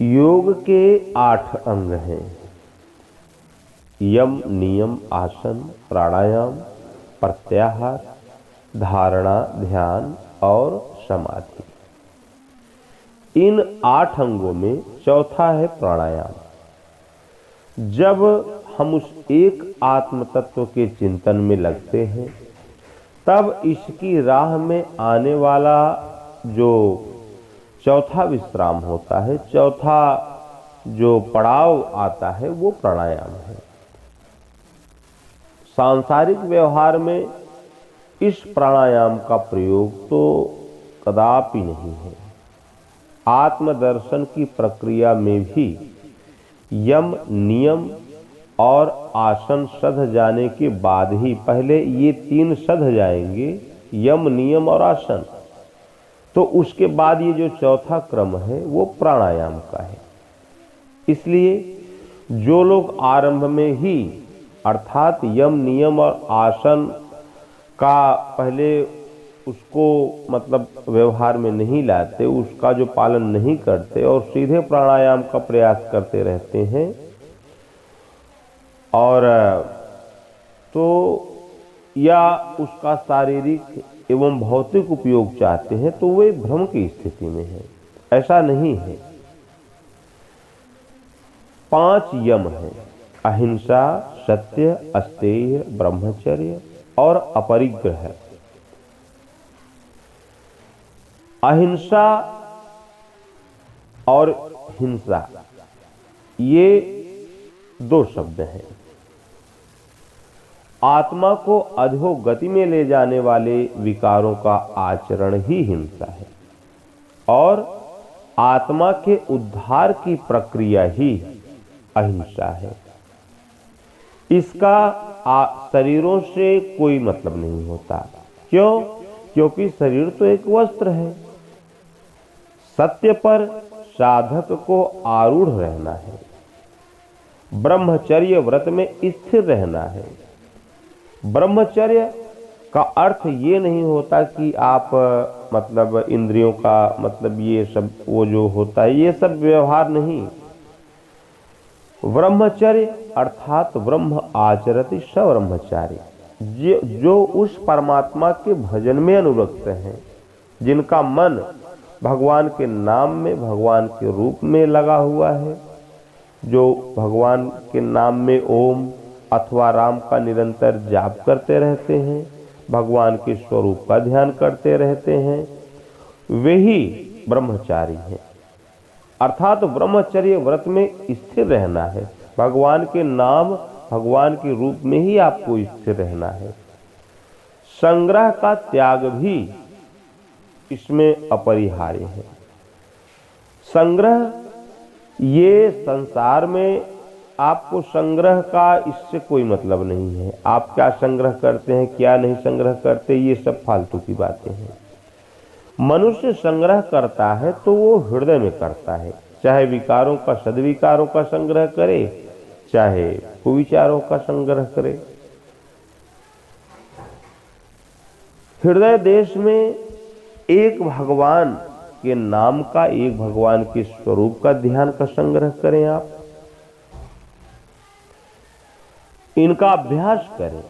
योग के 8 अंग हैं। यम, नियम, आसन, प्राणायाम, प्रत्याहार, धारणा, ध्यान और समाधि। इन 8 अंगों में चौथा है प्राणायाम। जब हम उस एक आत्म तत्व के चिंतन में लगते हैं, तब इसकी राह में आने वाला जो चौथा विश्राम होता है, चौथा जो पड़ाव आता है, वो प्राणायाम है। सांसारिक व्यवहार में इस प्राणायाम का प्रयोग तो कदापि नहीं है। आत्मदर्शन की प्रक्रिया में भी यम, नियम और आसन सध जाने के बाद ही, पहले ये 3 सध जाएंगे, यम, नियम और आसन, तो उसके बाद ये जो चौथा क्रम है वो प्राणायाम का है। इसलिए जो लोग आरंभ में ही अर्थात यम, नियम और आसन का पहले उसको मतलब व्यवहार में नहीं लाते, उसका जो पालन नहीं करते और सीधे प्राणायाम का प्रयास करते रहते हैं, और तो या उसका शारीरिक एवं भौतिक उपयोग चाहते हैं, तो वे भ्रम की स्थिति में है। ऐसा नहीं है। 5 यम हैं: अहिंसा, सत्य, अस्तेय, ब्रह्मचर्य और अपरिग्रह। अहिंसा और हिंसा ये 2 शब्द हैं। आत्मा को अधोगति में ले जाने वाले विकारों का आचरण ही हिंसा है, और आत्मा के उद्धार की प्रक्रिया ही अहिंसा है। इसका शरीरों से कोई मतलब नहीं होता। क्यों? क्योंकि शरीर तो एक वस्त्र है। सत्य पर साधक को आरूढ़ रहना है, ब्रह्मचर्य व्रत में स्थिर रहना है। ब्रह्मचर्य का अर्थ ये नहीं होता कि आप मतलब इंद्रियों का मतलब ये सब वो जो होता है, ये सब व्यवहार नहीं। ब्रह्मचर्य अर्थात ब्रह्म आचरति स ब्रह्मचारी, जो उस परमात्मा के भजन में अनुरक्त हैं, जिनका मन भगवान के नाम में, भगवान के रूप में लगा हुआ है, जो भगवान के नाम में ओम अथवा राम का निरंतर जाप करते रहते हैं, भगवान के स्वरूप का ध्यान करते रहते हैं, वे ही ब्रह्मचारी हैं। अर्थात ब्रह्मचर्य व्रत में स्थिर रहना है। भगवान के नाम, भगवान के रूप में ही आपको स्थिर रहना है। संग्रह का त्याग भी इसमें अपरिहार्य है। संग्रह, ये संसार में आपको संग्रह का इससे कोई मतलब नहीं है। आप क्या संग्रह करते हैं, क्या नहीं संग्रह करते, ये सब फालतू की बातें हैं। मनुष्य संग्रह करता है तो वो हृदय में करता है, चाहे विकारों का, सद्विकारों का संग्रह करे, चाहे कुविचारों का संग्रह करे। हृदय देश में एक भगवान के नाम का, एक भगवान के स्वरूप का ध्यान का संग्रह करें। आप इनका अभ्यास करें,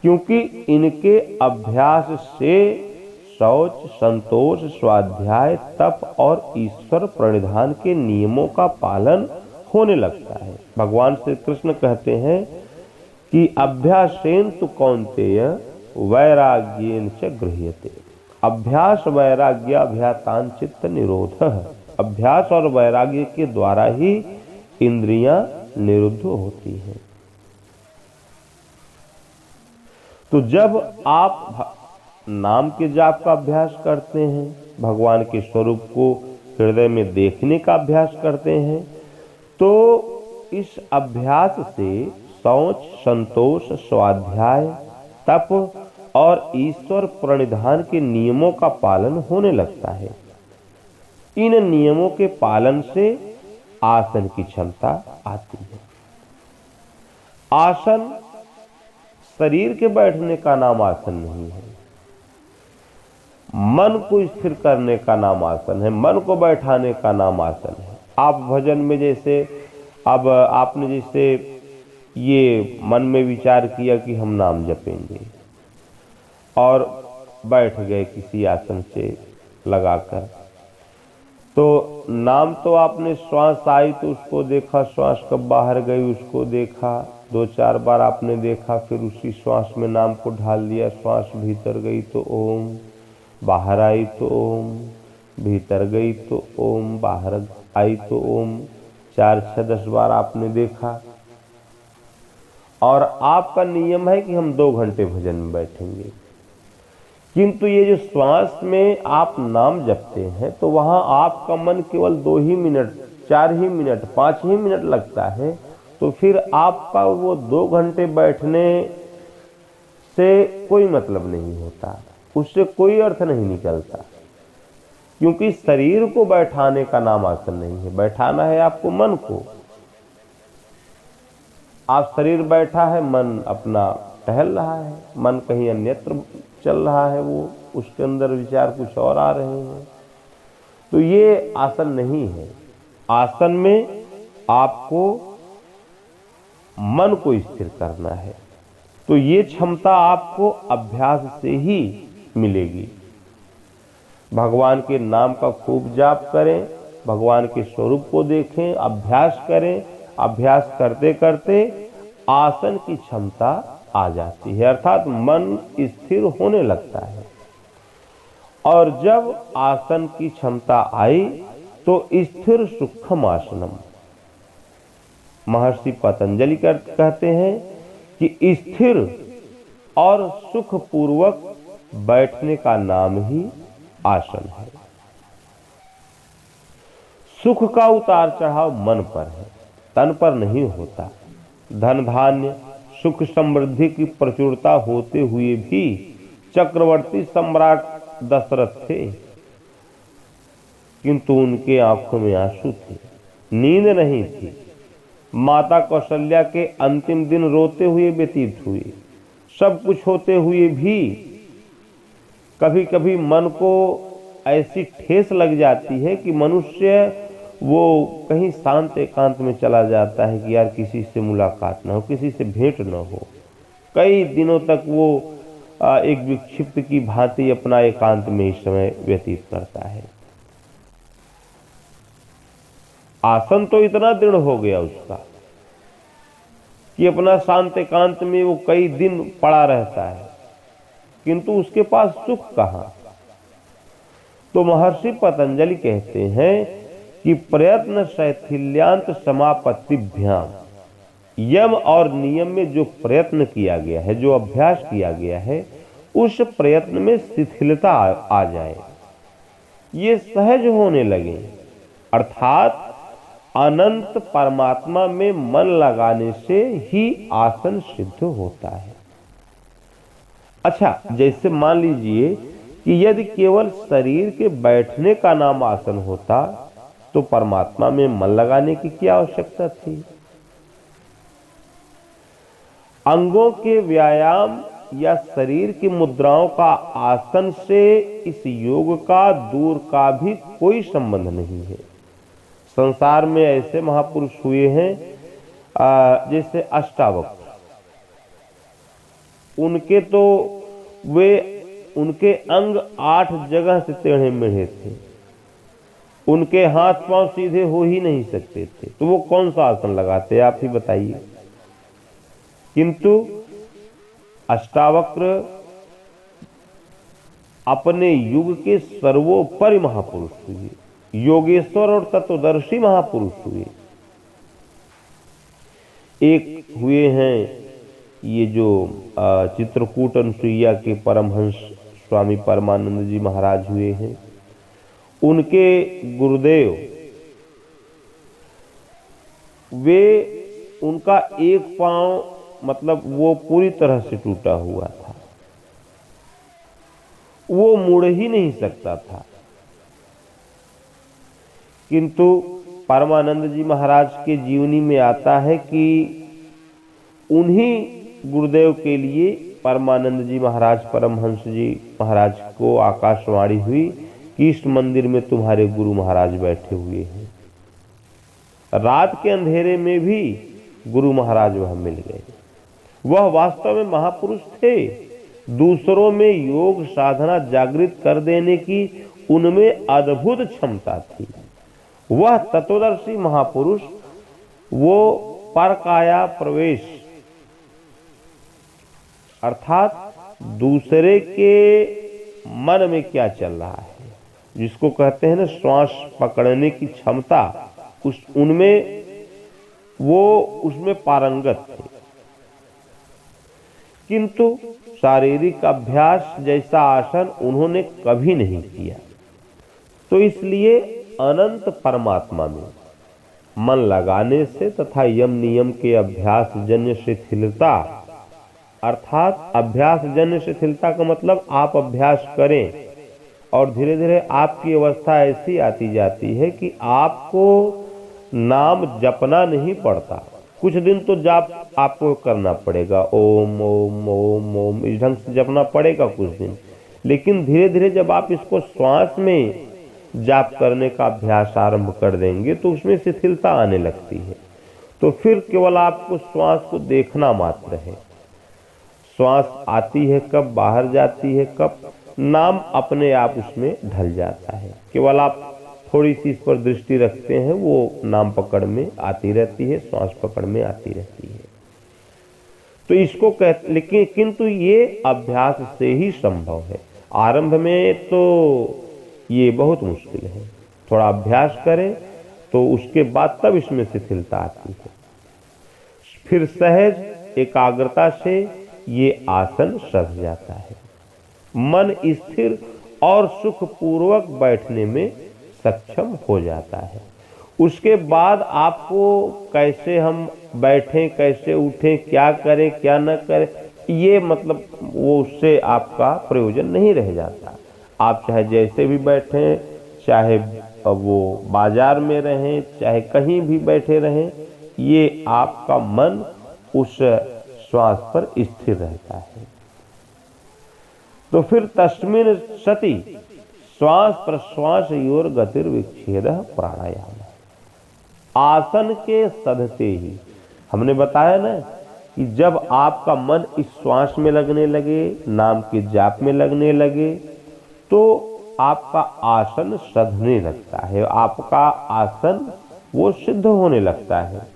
क्योंकि इनके अभ्यास से शौच, संतोष, स्वाध्याय, तप और ईश्वर प्रणिधान के नियमों का पालन होने लगता है। भगवान श्री कृष्ण कहते हैं कि अभ्यासेन तु कौन्तेय वैराग्येन च गृह्यते। अभ्यास वैराग्य अभ्यातान चित्त निरोधः। अभ्यास और वैराग्य के द्वारा ही इंद्रियां निरुद्ध होती हैं। तो जब आप नाम के जाप का अभ्यास करते हैं, भगवान के स्वरूप को हृदय में देखने का अभ्यास करते हैं, तो इस अभ्यास से शौच, संतोष, स्वाध्याय, तप और ईश्वर प्रणिधान के नियमों का पालन होने लगता है। इन नियमों के पालन से आसन की क्षमता आती है। आसन शरीर के बैठने का नाम आसन नहीं है। मन को स्थिर करने का नाम आसन है, मन को बैठाने का नाम आसन है। आप भजन में जैसे अब आपने जैसे ये मन में विचार किया कि हम नाम जपेंगे और बैठ गए किसी आसन से लगाकर, तो नाम तो आपने श्वास आई तो उसको देखा, श्वास कब बाहर गई उसको देखा, 2-4 बार आपने देखा, फिर उसी श्वास में नाम को ढाल दिया। श्वास भीतर गई तो ओम, बाहर आई तो ओम, भीतर गई तो ओम, बाहर आई तो ओम, 4-6-10 बार आपने देखा। और आपका नियम है कि हम 2 घंटे भजन में बैठेंगे, किंतु ये जो श्वास में आप नाम जपते हैं तो वहां आपका मन केवल 2 ही मिनट, 4 ही मिनट, 5 ही मिनट लगता है, तो फिर आपका वो 2 घंटे बैठने से कोई मतलब नहीं होता, उससे कोई अर्थ नहीं निकलता, क्योंकि शरीर को बैठाने का नाम आसन नहीं है, बैठाना है आपको मन को। आप शरीर बैठा है, मन अपना टहल रहा है, मन कहीं अन्यत्र चल रहा है, वो उसके अंदर विचार कुछ और आ रहे हैं, तो ये आसन नहीं है। आसन में आपको मन को स्थिर करना है, तो ये क्षमता आपको अभ्यास से ही मिलेगी। भगवान के नाम का खूब जाप करें, भगवान के स्वरूप को देखें, अभ्यास करें, अभ्यास करते करते आसन की क्षमता आ जाती है, अर्थात मन स्थिर होने लगता है। और जब आसन की क्षमता आई तो स्थिर सुखम आसनम, महर्षि पतंजलि कहते हैं कि स्थिर और सुखपूर्वक बैठने का नाम ही आसन है। सुख का उतार चढ़ाव मन पर है, तन पर नहीं होता। धन धान्य सुख समृद्धि की प्रचुरता होते हुए भी चक्रवर्ती सम्राट दशरथ थे, किंतु उनके आंखों में आंसू थे, नींद नहीं थी। माता कौशल्या के अंतिम दिन रोते हुए व्यतीत हुए। सब कुछ होते हुए भी कभी कभी मन को ऐसी ठेस लग जाती है कि मनुष्य वो कहीं शांत एकांत में चला जाता है कि यार किसी से मुलाकात ना हो, किसी से भेंट ना हो। कई दिनों तक वो एक विक्षिप्त की भांति अपना एकांत में इस समय व्यतीत करता है। आसन तो इतना दृढ़ हो गया उसका कि अपना शांत एकांत में वो कई दिन पड़ा रहता है, किंतु उसके पास सुख कहां। तो महर्षि पतंजलि कहते हैं कि प्रयत्न शैथिल्यांत समापत्तिभ्याम, यम और नियम में जो प्रयत्न किया गया है, जो अभ्यास किया गया है, उस प्रयत्न में शिथिलता आ जाए, ये सहज होने लगे, अर्थात अनंत परमात्मा में मन लगाने से ही आसन सिद्ध होता है। अच्छा, जैसे मान लीजिए कि यदि केवल शरीर के बैठने का नाम आसन होता तो परमात्मा में मन लगाने की क्या आवश्यकता थी। अंगों के व्यायाम या शरीर की मुद्राओं का आसन से इस योग का दूर का भी कोई संबंध नहीं है। संसार में ऐसे महापुरुष हुए हैं जैसे अष्टावक्र, उनके तो उनके अंग 8 जगह से टेढ़े मेढ़े थे, उनके हाथ पांव सीधे हो ही नहीं सकते थे, तो वो कौन सा आसन लगाते आप ही बताइए। किंतु अष्टावक्र अपने युग के सर्वोपरि महापुरुष हुए, योगेश्वर और तत्वदर्शी महापुरुष हुए। एक हुए हैं ये जो चित्रकूट अनुसुईया के परमहंस स्वामी परमानंद जी महाराज हुए हैं, उनके गुरुदेव, वे उनका एक पांव मतलब वो पूरी तरह से टूटा हुआ था, वो मुड़ ही नहीं सकता था, किंतु परमानंद जी महाराज के जीवनी में आता है कि उन्हीं गुरुदेव के लिए परमानंद जी महाराज परमहंस जी महाराज को आकाशवाणी हुई कि इस मंदिर में तुम्हारे गुरु महाराज बैठे हुए हैं। रात के अंधेरे में भी गुरु महाराज वह मिल गए। वह वास्तव में महापुरुष थे। दूसरों में योग साधना जागृत कर देने की उनमें अद्भुत क्षमता थी। वह तत्वदर्शी महापुरुष, वो परकाया प्रवेश अर्थात दूसरे के मन में क्या चल रहा है, जिसको कहते हैं ना श्वास पकड़ने की क्षमता, उसमें पारंगत थे। किंतु शारीरिक अभ्यास जैसा आसन उन्होंने कभी नहीं किया। तो इसलिए अनंत परमात्मा में मन लगाने से तथा यम नियम के अभ्यास जन्य शिथिलता, अर्थात अभ्यास जन्य शिथिलता का मतलब आप अभ्यास करें और धीरे धीरे आपकी अवस्था ऐसी आती जाती है कि आपको नाम जपना नहीं पड़ता। कुछ दिन तो जाप आपको करना पड़ेगा, ओम ओम ओम ओम इस ढंग से जपना पड़ेगा कुछ दिन, लेकिन धीरे धीरे जब आप इसको श्वास में जाप करने का अभ्यास आरंभ कर देंगे तो उसमें शिथिलता आने लगती है। तो फिर केवल आपको श्वास को देखना मात्र है। श्वास आती है कब, बाहर जाती है कब, नाम अपने आप उसमें ढल जाता है। केवल आप थोड़ी सी इस पर दृष्टि रखते हैं, वो नाम पकड़ में आती रहती है, श्वास पकड़ में आती रहती है। तो इसको कहते, लेकिन किंतु ये अभ्यास से ही संभव है। आरंभ में तो ये बहुत मुश्किल है। थोड़ा अभ्यास करें तो उसके बाद तब इसमें शिथिलता आती है। फिर सहज एकाग्रता से ये आसन सध जाता है। मन स्थिर और सुखपूर्वक बैठने में सक्षम हो जाता है। उसके बाद आपको कैसे हम बैठें, कैसे उठें, क्या करें क्या न करें, ये मतलब वो उससे आपका प्रयोजन नहीं रह जाता। आप चाहे जैसे भी बैठें, चाहे वो बाजार में रहें, चाहे कहीं भी बैठे रहें, ये आपका मन उस श्वास पर स्थिर रहता है। तो फिर तस्मिन् सति श्वास प्रश्वास योर गतिर्विच्छेद प्राणायाम। आसन के सधते ही हमने बताया ना कि जब आपका मन इस श्वास में लगने लगे, नाम के जाप में लगने लगे, तो आपका आसन सधने लगता है, आपका आसन वो सिद्ध होने लगता है।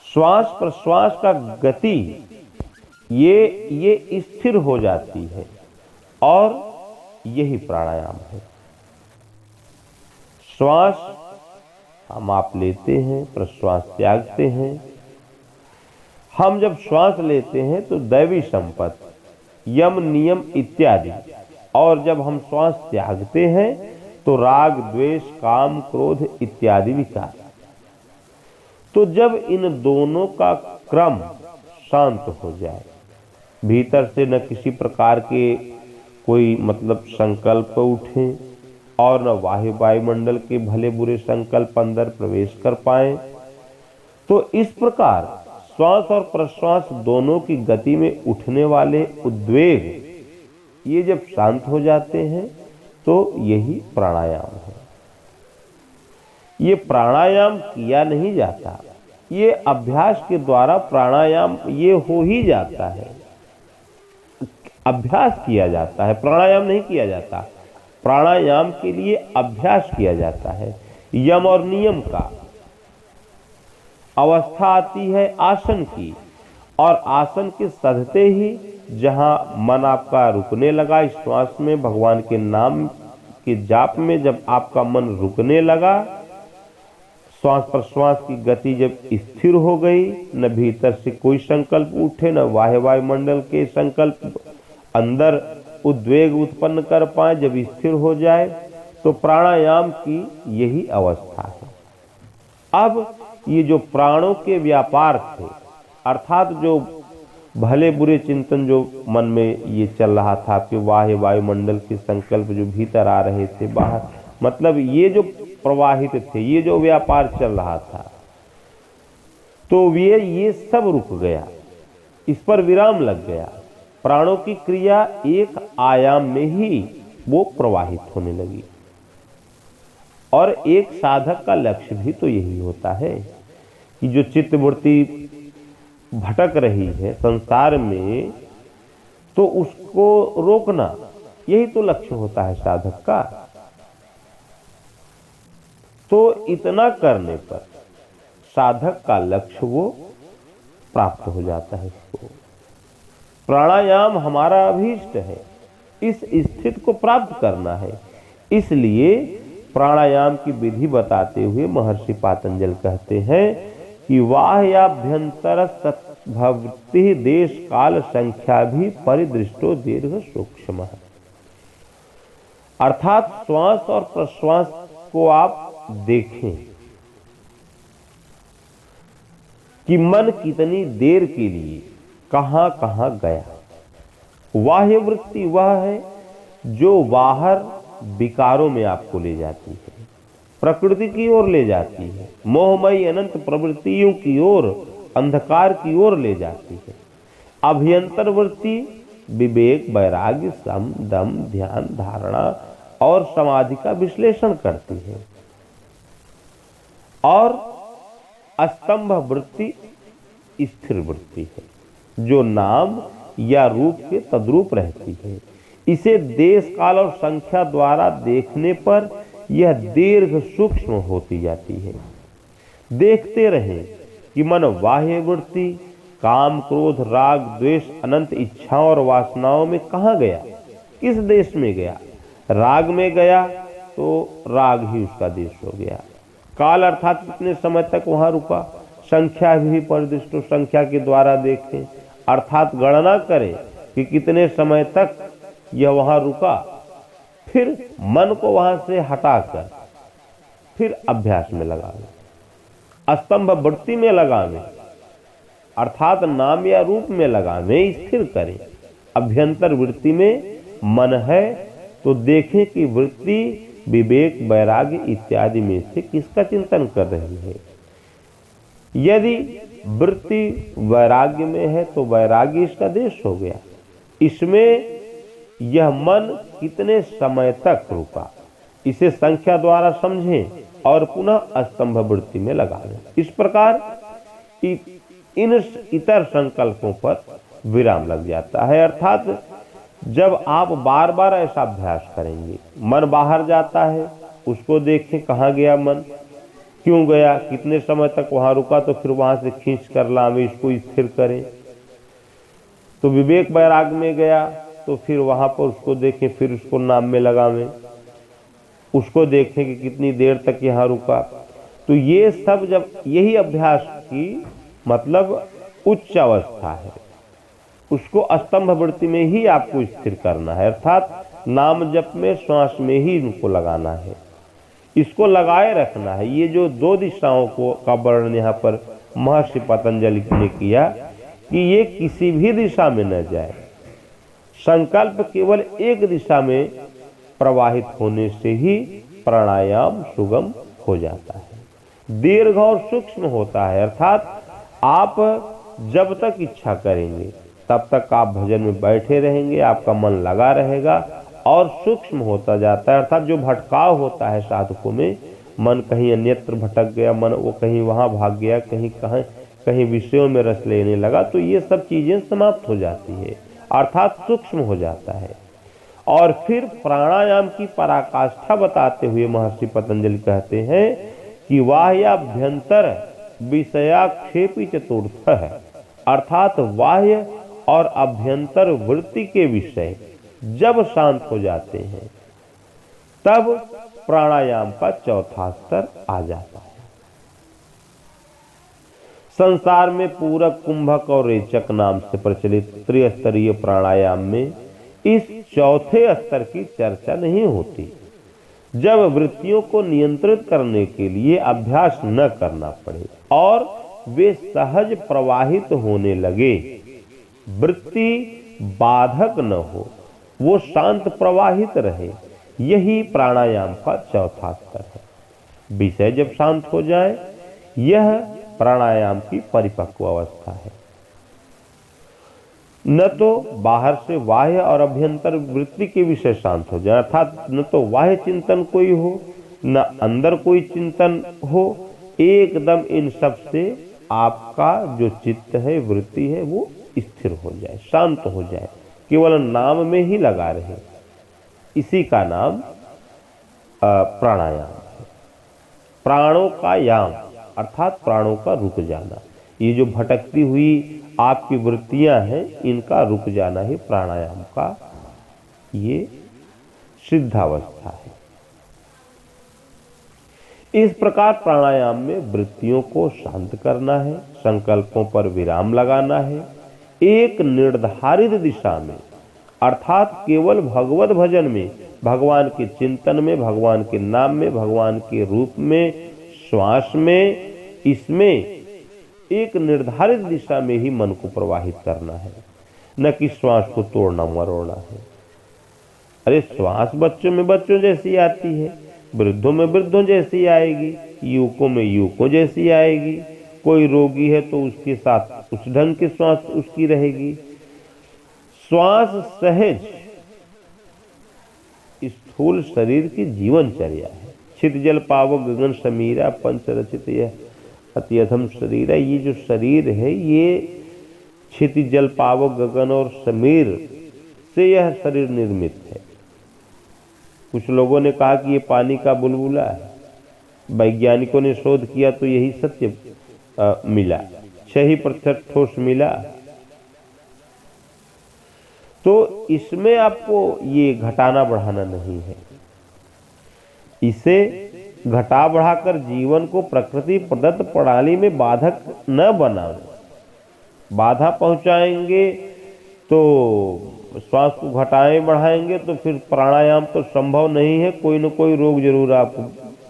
श्वास प्रश्वास का गति ये स्थिर हो जाती है और यही प्राणायाम है। श्वास हम आप लेते हैं, प्रश्वास त्यागते हैं। हम जब श्वास लेते हैं तो दैवी संपत्ति, यम नियम इत्यादि, और जब हम श्वास त्यागते हैं तो राग द्वेष काम क्रोध इत्यादि विकार। तो जब इन दोनों का क्रम शांत हो जाए, भीतर से न किसी प्रकार के कोई मतलब संकल्प उठे और न बाह्य वायुमंडल के भले बुरे संकल्प अंदर प्रवेश कर पाए, तो इस प्रकार श्वास और प्रश्वास दोनों की गति में उठने वाले उद्वेग ये जब शांत हो जाते हैं तो यही प्राणायाम है। ये प्राणायाम किया नहीं जाता, ये अभ्यास के द्वारा प्राणायाम ये हो ही जाता है। अभ्यास किया जाता है, प्राणायाम नहीं किया जाता। प्राणायाम के लिए अभ्यास किया जाता है। यम और नियम का अवस्था आती है आसन की, और आसन के सधते ही जहां मन आपका रुकने लगा, श्वास में भगवान के नाम के जाप में जब आपका मन रुकने लगा, श्वास प्रश्वास की गति जब स्थिर हो गई, न भीतर से कोई संकल्प उठे, न बाह्य वायुमंडल के संकल्प अंदर उद्वेग उत्पन्न कर पाए, जब स्थिर हो जाए, तो प्राणायाम की यही अवस्था है। अब ये जो प्राणों के व्यापार थे, अर्थात जो भले बुरे चिंतन जो मन में ये चल रहा था कि बाह्य वायुमंडल के संकल्प जो भीतर आ रहे थे, बाहर मतलब ये जो प्रवाहित थे, ये जो व्यापार चल रहा था, तो ये सब रुक गया, इस पर विराम लग गया। प्राणों की क्रिया एक आयाम में ही वो प्रवाहित होने लगी। और एक साधक का लक्ष्य भी तो यही होता है कि जो चित्तवृत्ति भटक रही है संसार में, तो उसको रोकना, यही तो लक्ष्य होता है साधक का। तो इतना करने पर साधक का लक्ष्य वो प्राप्त हो जाता है। इसको प्राणायाम हमारा अभीष्ट है, इस स्थिति को प्राप्त करना है। इसलिए प्राणायाम की विधि बताते हुए महर्षि पातंजल कहते हैं कि वाह्याभ्यंतर सद्भवति देश काल संख्या भी परिदृष्टो दीर्घ सूक्ष्म। अर्थात श्वास और प्रश्वास को आप देखें कि मन कितनी देर के लिए कहां कहां गया। बाह्य वृत्ति वह है जो बाहर विकारों में आपको ले जाती है, प्रकृति की ओर ले जाती है, मोहमयी अनंत प्रवृत्तियों की ओर, अंधकार की ओर ले जाती है। अभ्यंतर वृत्ति विवेक, वैराग्य, सम, दम, ध्यान, धारणा और समाधि का विश्लेषण करती है। और स्तंभ वृत्ति स्थिर वृत्ति है जो नाम या रूप के तद्रूप रहती है। इसे देश काल और संख्या द्वारा देखने पर यह दीर्घ सूक्ष्म होती जाती है। देखते रहें कि मन बाह्य वृत्ति काम, क्रोध, राग, द्वेष, अनंत इच्छाओं और वासनाओं में कहां गया, किस देश में गया। राग में गया तो राग ही उसका देश हो गया। काल अर्थात कितने समय तक वहां रुका, संख्या भी परिदृष्टो, संख्या के द्वारा देखें, अर्थात गणना करें कि कितने समय तक यह वहां रुका। फिर मन को वहां से हटाकर फिर अभ्यास में लगावे, स्तंभ वृत्ति में लगावे, अर्थात नाम या रूप में लगावे, स्थिर करें। अभ्यंतर वृत्ति में मन है तो देखें कि वृत्ति विवेक, वैराग्य इत्यादि में से किसका चिंतन कर रही है। यदि वृत्ति वैराग्य में है तो वैराग्य इसका देश हो गया। इसमें यह मन कितने समय तक रुका, इसे संख्या द्वारा समझें और पुनः स्तंभ वृत्ति में लगा लें। इस प्रकार इन इतर संकल्पों पर विराम लग जाता है। अर्थात जब आप बार बार ऐसा अभ्यास करेंगे, मन बाहर जाता है, उसको देखें कहाँ गया मन, क्यों गया, कितने समय तक वहां रुका, तो फिर वहां से खींच कर लावे, इसको स्थिर करें। तो विवेक वैराग में गया तो फिर वहां पर उसको देखें, फिर उसको नाम में लगावें, उसको देखें कि कितनी देर तक यहाँ रुका। तो ये सब जब यही अभ्यास की मतलब उच्च अवस्था है, उसको स्तंभ वृत्ति में ही आपको स्थिर करना है, अर्थात नाम जप में, श्वास में ही इनको लगाना है, इसको लगाए रखना है। ये जो दो दिशाओं को का वर्णन यहाँ पर महर्षि पतंजलि ने किया कि ये किसी भी दिशा में न जाए, संकल्प केवल एक दिशा में प्रवाहित होने से ही प्राणायाम सुगम हो जाता है, दीर्घ और सूक्ष्म होता है। अर्थात आप जब तक इच्छा करेंगे तब तक आप भजन में बैठे रहेंगे, आपका मन लगा रहेगा और सूक्ष्म होता जाता है। अर्थात जो भटकाव होता है साधकों में, मन कहीं अन्यत्र भटक गया, मन वो कहीं वहां भाग गया, कहीं विषयों में रस लेने लगा, तो ये सब चीजें समाप्त हो जाती है, अर्थात सूक्ष्म हो जाता है। और फिर प्राणायाम की पराकाष्ठा बताते हुए महर्षि पतंजलि कहते हैं कि बाह्याभ्यंतर विषयाक्षेपी चतुर्थ है, अर्थात बाह्य और अभ्यंतर वृत्ति के विषय जब शांत हो जाते हैं तब प्राणायाम का चौथा स्तर आ जाता है। संसार में पूरक, कुंभक और रेचक नाम से प्रचलित त्रिस्तरीय प्राणायाम में इस चौथे स्तर की चर्चा नहीं होती। जब वृत्तियों को नियंत्रित करने के लिए अभ्यास न करना पड़े और वे सहज प्रवाहित होने लगे, वृत्ति बाधक न हो, वो शांत प्रवाहित रहे, यही प्राणायाम का चौथा स्तर है। विषय जब शांत हो जाए, यह प्राणायाम की परिपक्व अवस्था है। न तो बाहर से बाह्य और अभ्यंतर वृत्ति के विषय शांत हो जाए, अर्थात न तो बाह्य चिंतन कोई हो, न अंदर कोई चिंतन हो, एकदम इन सब से आपका जो चित्त है, वृत्ति है, वो स्थिर हो जाए, शांत हो जाए, केवल नाम में ही लगा रहे। इसी का नाम प्राणायाम है। प्राणों का याम अर्थात प्राणों का रुक जाना। ये जो भटकती हुई आपकी वृत्तियां हैं, इनका रुक जाना ही प्राणायाम का ये सिद्धावस्था है। इस प्रकार प्राणायाम में वृत्तियों को शांत करना है, संकल्पों पर विराम लगाना है, एक निर्धारित दिशा में अर्थात केवल भगवत भजन में, भगवान के चिंतन में, भगवान के नाम में, भगवान के रूप में, श्वास में, इसमें एक निर्धारित दिशा में ही मन को प्रवाहित करना है, न कि श्वास को तोड़ना मरोड़ना है। अरे श्वास बच्चों में बच्चों जैसी आती है, वृद्धों में वृद्धों जैसी आएगी, युवकों में युवकों जैसी आएगी। कोई रोगी है तो उसके साथ उस ढंग की श्वास उसकी रहेगी। श्वास सहज स्थूल शरीर की जीवनचर्या है। छित जल पावक गगन समीरा पंच रचित यह अति अधम शरीर है। ये जो शरीर है, ये छित जल पावक गगन और समीर से यह शरीर निर्मित है। कुछ लोगों ने कहा कि ये पानी का बुलबुला है, वैज्ञानिकों ने शोध किया तो यही सत्य मिला, 6% ठोस मिला। तो इसमें आपको ये घटाना बढ़ाना नहीं है, इसे घटा बढ़ाकर जीवन को प्रकृति प्रदत्त प्रणाली में बाधक न बनाओ। बाधा पहुंचाएंगे तो श्वास को घटाएं बढ़ाएंगे तो फिर प्राणायाम तो संभव नहीं है। कोई न कोई रोग जरूर आपको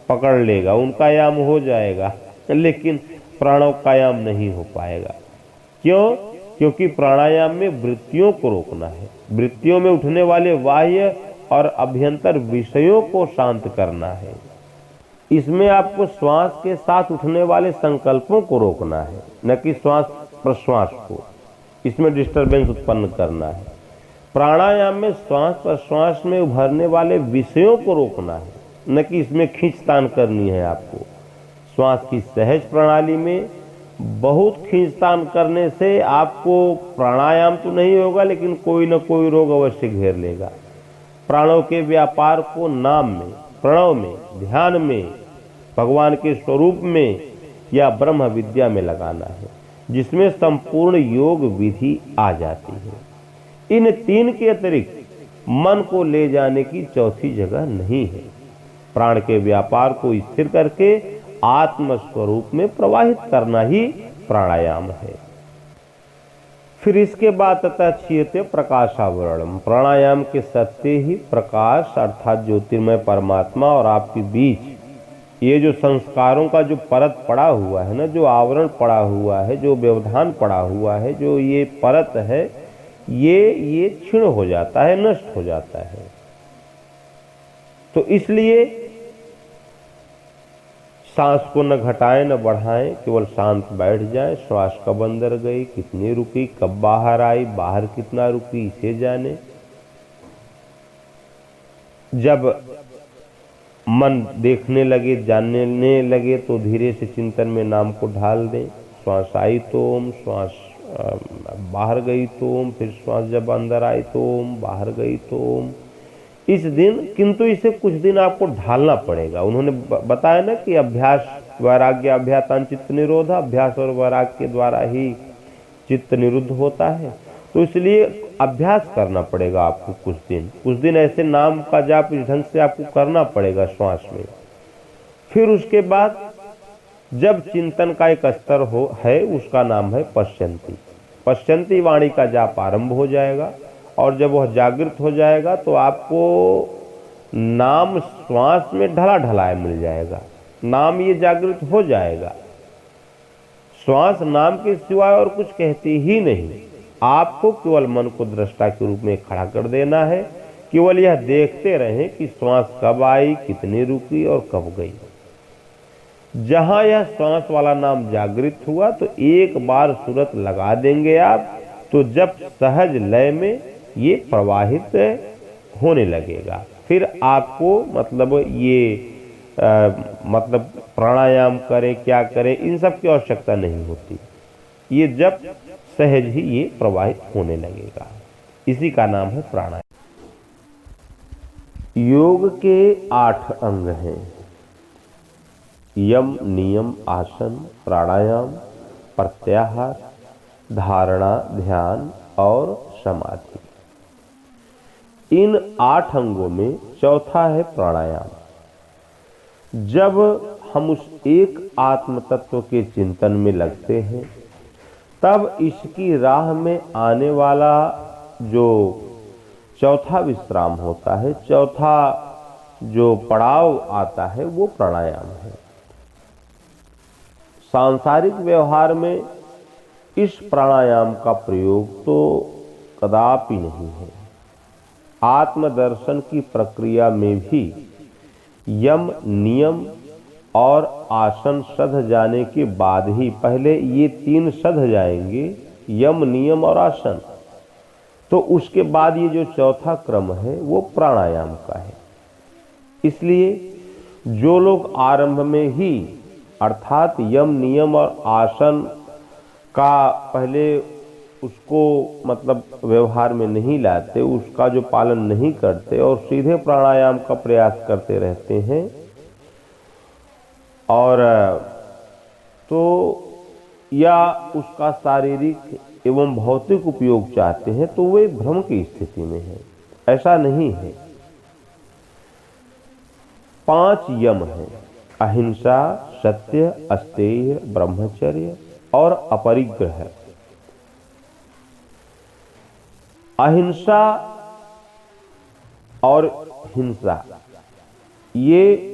पकड़ लेगा, उनका याम हो जाएगा, लेकिन प्राणायाम नहीं हो पाएगा। क्यों? क्योंकि प्राणायाम में वृत्तियों को रोकना है, वृत्तियों में उठने वाले बाह्य और अभ्यंतर विषयों को शांत करना है। इसमें आपको श्वास के साथ उठने वाले संकल्पों को रोकना है, न कि श्वास प्रश्वास को, इसमें डिस्टरबेंस उत्पन्न करना है। प्राणायाम में श्वास प्रश्वास में उभरने वाले विषयों को रोकना है, न कि इसमें खींचतान करनी है आपको। श्वास की सहज प्रणाली में बहुत खींचतान करने से आपको प्राणायाम तो नहीं होगा, लेकिन कोई न कोई रोग अवश्य घेर लेगा। प्राणों के व्यापार को नाम में, प्रणव में, ध्यान में, भगवान के स्वरूप में या ब्रह्म विद्या में लगाना है, जिसमें संपूर्ण योग विधि आ जाती है। इन तीन के अतिरिक्त मन को ले जाने की चौथी जगह नहीं है। प्राण के व्यापार को स्थिर करके आत्म स्वरूप में प्रवाहित करना ही प्राणायाम है। फिर इसके बाद तथा क्षीयते प्रकाशावरणम, प्राणायाम के सत्य ही प्रकाश अर्थात ज्योतिर्मय परमात्मा और आपके बीच ये जो संस्कारों का जो परत पड़ा हुआ है ना, जो आवरण पड़ा हुआ है, जो व्यवधान पड़ा हुआ है, जो ये परत है, ये क्षीण हो जाता है, नष्ट हो जाता है। तो इसलिए सांस को न घटाएं न बढ़ाएं, केवल शांत बैठ जाएं। श्वास कब अंदर गई, कितनी रुकी, कब बाहर आई, बाहर कितना रुकी, इसे जाने। जब मन देखने लगे, जानने लगे, तो धीरे से चिंतन में नाम को ढाल दें। श्वास आई तो ओम, श्वास बाहर गई तो ओम, फिर श्वास जब अंदर आई तो ओम, बाहर गई तो ओम। इस दिन किंतु इसे कुछ दिन आपको ढालना पड़ेगा। उन्होंने बताया ना कि अभ्यास वैराग्य अभ्यातान चित्त निरोधा, अभ्यास और वैराग्य के द्वारा ही चित्त निरुद्ध होता है। तो इसलिए अभ्यास करना पड़ेगा आपको कुछ दिन ऐसे नाम का जाप इस ढंग से आपको करना पड़ेगा श्वास में। फिर उसके बाद जब चिंतन का एक स्तर है, उसका नाम है पश्यंती। पश्यंती वाणी का जाप आरंभ हो जाएगा, और जब वह जागृत हो जाएगा तो आपको नाम श्वास में ढला ढलाया मिल जाएगा। नाम ये जागृत हो जाएगा। श्वास नाम के सिवाय और कुछ कहती ही नहीं। आपको केवल मन को दृष्टा के रूप में खड़ा कर देना है। केवल यह देखते रहें कि श्वास कब आई, कितनी रुकी और कब गई। जहां यह श्वास वाला नाम जागृत हुआ तो एक बार सूरत लगा देंगे आप, तो जब सहज लय में ये प्रवाहित होने लगेगा। फिर आपको मतलब ये मतलब प्राणायाम करे क्या करे, इन सब की आवश्यकता नहीं होती। ये जब सहज ही ये प्रवाहित होने लगेगा, इसी का नाम है प्राणायाम। योग के 8 अंग हैं: यम, नियम, आसन, प्राणायाम, प्रत्याहार, धारणा, ध्यान और समाधि। इन 8 अंगों में चौथा है प्राणायाम। जब हम उस एक आत्म तत्व के चिंतन में लगते हैं, तब इसकी राह में आने वाला जो चौथा विश्राम होता है, चौथा जो पड़ाव आता है, वो प्राणायाम है। सांसारिक व्यवहार में इस प्राणायाम का प्रयोग तो कदापि नहीं है। आत्मदर्शन की प्रक्रिया में भी यम, नियम और आसन सध जाने के बाद ही, पहले ये 3 सध जाएंगे, यम, नियम और आसन, तो उसके बाद ये जो चौथा क्रम है वो प्राणायाम का है। इसलिए जो लोग आरंभ में ही अर्थात यम, नियम और आसन का पहले उसको मतलब व्यवहार में नहीं लाते, उसका जो पालन नहीं करते और सीधे प्राणायाम का प्रयास करते रहते हैं, और तो या उसका शारीरिक एवं भौतिक उपयोग चाहते हैं, तो वे भ्रम की स्थिति में है। ऐसा नहीं है। 5 यम हैं: अहिंसा, सत्य, अस्तेय, ब्रह्मचर्य और अपरिग्रह। अहिंसा और हिंसा, ये